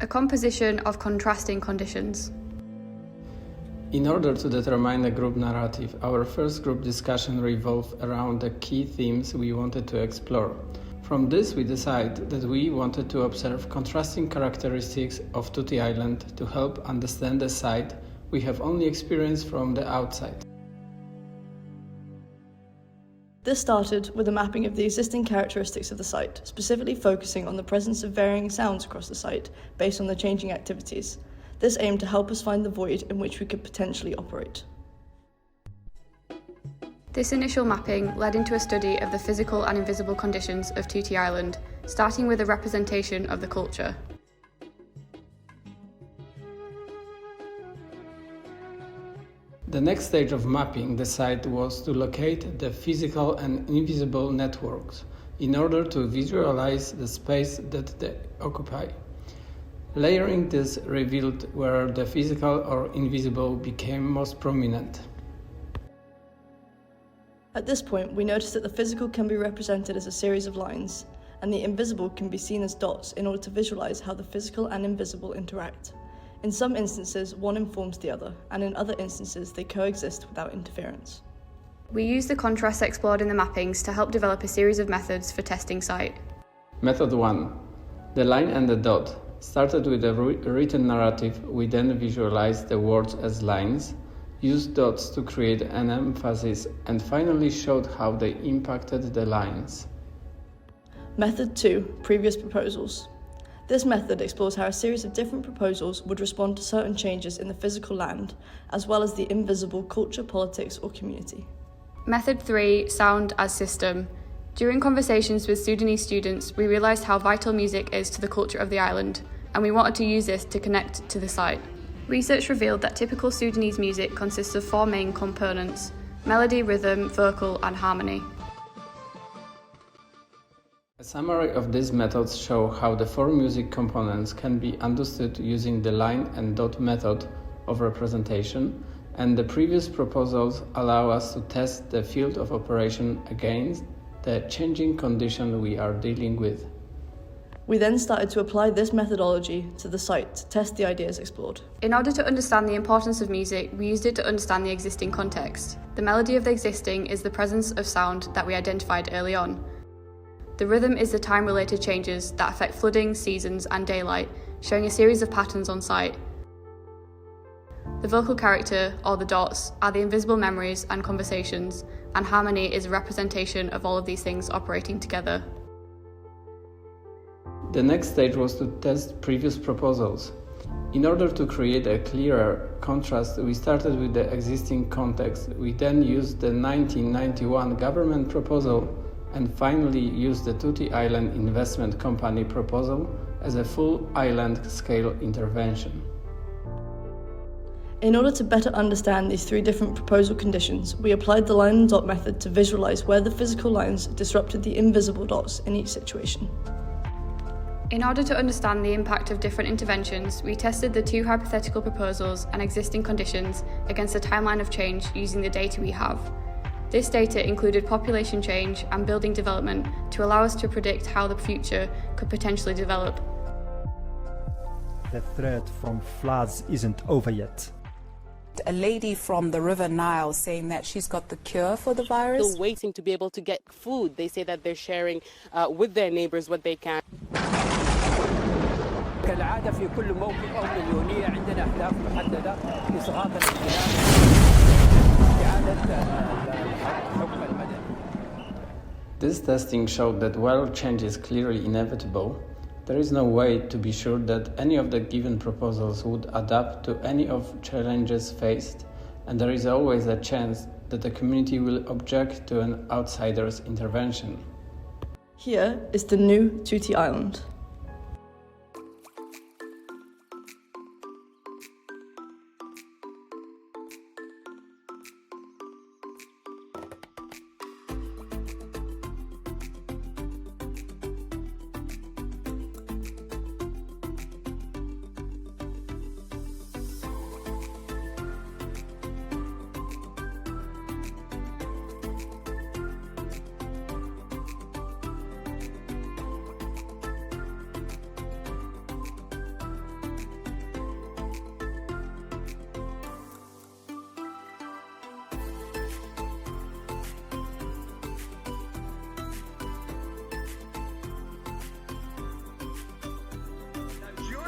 a composition of contrasting conditions. In order to determine a group narrative, our first group discussion revolved around the key themes we wanted to explore. From this, we decided that we wanted to observe contrasting characteristics of Tuti Island to help understand the site we have only experienced from the outside. This started with a mapping of the existing characteristics of the site, specifically focusing on the presence of varying sounds across the site based on the changing activities. This aimed to help us find the void in which we could potentially operate. This initial mapping led into a study of the physical and invisible conditions of Tuti Island, starting with a representation of the culture. The next stage of mapping the site was to locate the physical and invisible networks in order to visualize the space that they occupy. Layering this revealed where the physical or invisible became most prominent. At this point, we noticed that the physical can be represented as a series of lines, and the invisible can be seen as dots in order to visualize how the physical and invisible interact. In some instances, one informs the other, and in other instances, they coexist without interference. We used the contrasts explored in the mappings to help develop a series of methods for testing site. Method 1. The line and the dot. Started with a written narrative, we then visualized the words as lines, used dots to create an emphasis, and finally showed how they impacted the lines. Method 2. Previous proposals. This method explores how a series of different proposals would respond to certain changes in the physical land, as well as the invisible culture, politics, or community. Method 3. Sound as system. During conversations with Sudanese students, we realised how vital music is to the culture of the island, and we wanted to use this to connect to the site. Research revealed that typical Sudanese music consists of 4 main components: melody, rhythm, vocal, and harmony. A summary of these methods show how the 4 music components can be understood using the line and dot method of representation, and the previous proposals allow us to test the field of operation against the changing condition we are dealing with. We then started to apply this methodology to the site to test the ideas explored. In order to understand the importance of music, we used it to understand the existing context. The melody of the existing is the presence of sound that we identified early on. The rhythm is the time-related changes that affect flooding, seasons, and daylight, showing a series of patterns on site. The vocal character, or the dots, are the invisible memories and conversations, and harmony is a representation of all of these things operating together. The next stage was to test previous proposals. In order to create a clearer contrast, we started with the existing context. We then used the 1991 government proposal and finally used the Tuti Island Investment Company proposal as a full island-scale intervention. In order to better understand these 3 different proposal conditions, we applied the line and dot method to visualize where the physical lines disrupted the invisible dots in each situation. In order to understand the impact of different interventions, we tested the 2 hypothetical proposals and existing conditions against a timeline of change using the data we have. This data included population change and building development to allow us to predict how the future could potentially develop. The threat from floods isn't over yet. A lady from the River Nile saying that she's got the cure for the virus. Still waiting to be able to get food. They say that they're sharing with their neighbors what they can. كالعادة في كل موقف أو مليونية عندنا أهداف محددة إصغاء الانقلاب إعادة الحكم المدني. This testing showed that while change is clearly inevitable, there is no way to be sure that any of the given proposals would adapt to any of challenges faced, and there is always a chance that the community will object to an outsider's intervention. Here is the new Tuti Island.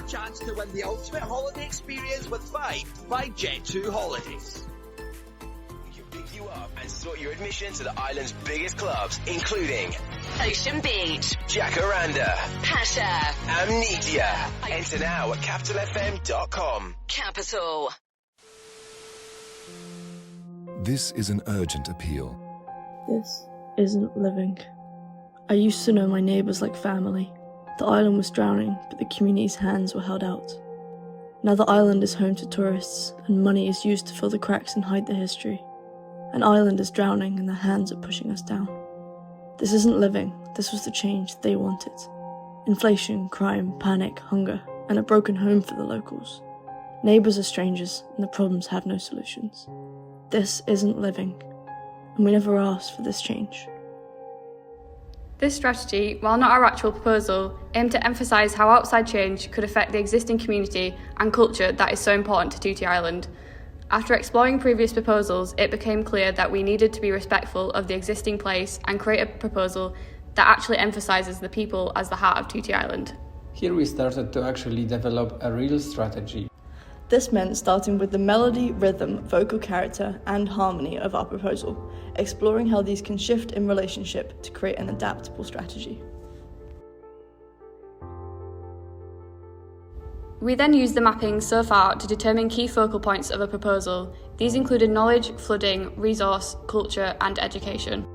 chance to win the ultimate holiday experience with Five by Jet2 Holidays. We can pick you up and sort your admission to the island's biggest clubs, including Ocean Beach, Jacaranda, Pacha, Amnesia. Enter now at capitalfm.com. Capital. This is an urgent appeal. This isn't living. I used to know my neighbours like family. The island was drowning, but the community's hands were held out. Now the island is home to tourists, and money is used to fill the cracks and hide the history. An island is drowning, and their hands are pushing us down. This isn't living. This was the change they wanted. Inflation, crime, panic, hunger, and a broken home for the locals. Neighbours are strangers, and the problems have no solutions. This isn't living, and we never asked for this change. This strategy, while not our actual proposal, aimed to emphasise how outside change could affect the existing community and culture that is so important to Tuti Island. After exploring previous proposals, it became clear that we needed to be respectful of the existing place and create a proposal that actually emphasises the people as the heart of Tuti Island. Here we started to actually develop a real strategy. This meant starting with the melody, rhythm, vocal character, and harmony of our proposal, exploring how these can shift in relationship to create an adaptable strategy. We then used the mapping so far to determine key focal points of a proposal. These included knowledge, flooding, resource, culture, and education.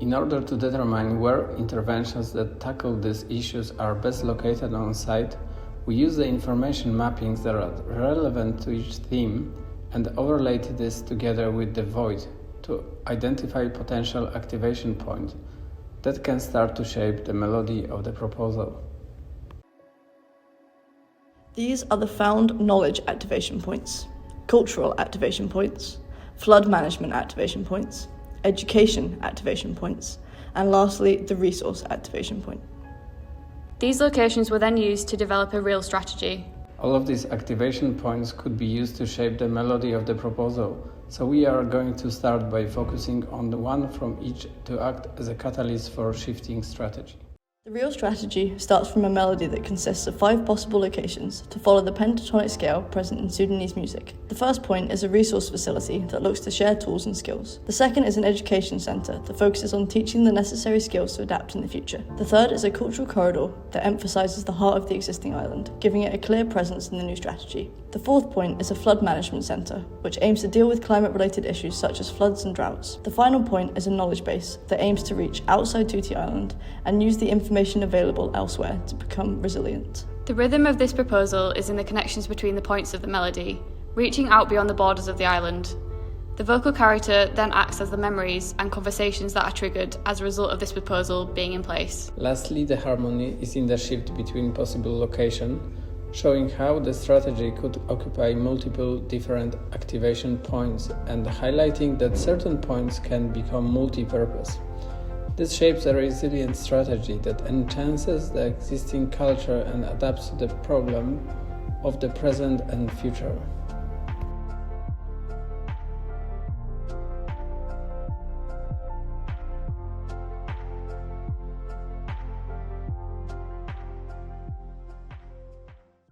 In order to determine where interventions that tackle these issues are best located on site, we use the information mappings that are relevant to each theme and overlaid this together with the void to identify potential activation points that can start to shape the melody of the proposal. These are the found knowledge activation points, cultural activation points, flood management activation points, education activation points, and lastly, the resource activation point. These locations were then used to develop a real strategy. All of these activation points could be used to shape the melody of the proposal, so we are going to start by focusing on the one from each to act as a catalyst for shifting strategy. The real strategy starts from a melody that consists of 5 possible locations to follow the pentatonic scale present in Sudanese music. The first point is a resource facility that looks to share tools and skills. The second is an education centre that focuses on teaching the necessary skills to adapt in the future. The third is a cultural corridor that emphasises the heart of the existing island, giving it a clear presence in the new strategy. The fourth point is a flood management centre, which aims to deal with climate-related issues such as floods and droughts. The final point is a knowledge base that aims to reach outside Tuti Island and use the information available elsewhere to become resilient. The rhythm of this proposal is in the connections between the points of the melody, reaching out beyond the borders of the island. The vocal character then acts as the memories and conversations that are triggered as a result of this proposal being in place. Lastly, the harmony is in the shift between possible locations, showing how the strategy could occupy multiple different activation points and highlighting that certain points can become multi-purpose. This shapes a resilient strategy that enhances the existing culture and adapts to the problem of the present and future.